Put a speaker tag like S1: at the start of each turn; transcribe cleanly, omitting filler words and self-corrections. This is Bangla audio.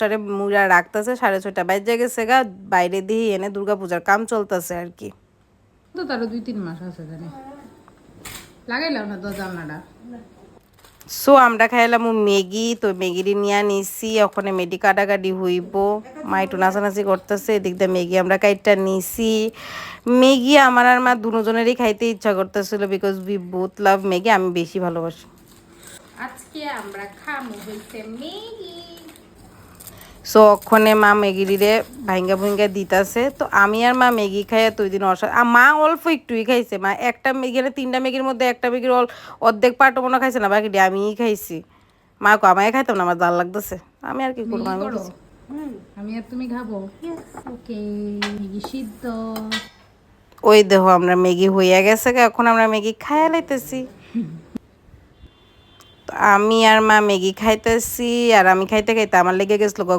S1: মানুষটারে মুড়া রাখতেছে, 6:30 বাজে গেছে গা, বাইরে দিয়ে এনে দুর্গাপূজার কাম চলতেছে আর কি।
S2: তো তারও 2-3 মাস আছে জানি, লাগাইলাম না তো জানলাটা।
S1: সো আমরা খাইলাম ম্যাগি, তো ম্যাগিরি নিয়ে নিছি, ওখানে মেডি কাটাকাটি হইব, মা একটু নাচানাচি করতেছে, এদিক দিয়ে ম্যাগি আমরা কাইটটা নিছি। ম্যাগি আমার আর মা দুজনেরই খাইতে ইচ্ছা করতেছিল, because we both love Maggi, আমি বেশি ভালোবাসি।
S2: আজকে আমরা খামু হইছে ম্যাগি।
S1: সো ওখানে মা ম্যাগিরে ভাঙ্গা ভুঙ্গা দিতেছে, তো আমি আর মা ম্যাগি খাই, তো ওই দিন মা অল্প একটুই খাইছে, মা একটা ম্যাগি, 3টা ম্যাগির মধ্যে একটা ম্যাগির অর্ধেক পাটও মনে খাইছে না, বাকিটি আমিই খাইছি। মা কো আমায় খাইতাম না, আমার জাল লাগতেছে, আমি আর কি করবো, আমি খাইছি।
S2: আমি আর তুমি খাবো? ওকে, ম্যাগি সিদ্ধ।
S1: ওই দেখো আমরা ম্যাগি হইয়া গেছে, এখন আমরা ম্যাগি খাইয়া লাইতেছি। আমি আর মা ম্যাগি খাইতেছি, আর আমি খাইতে খাইতে আমার লেগে গেছিল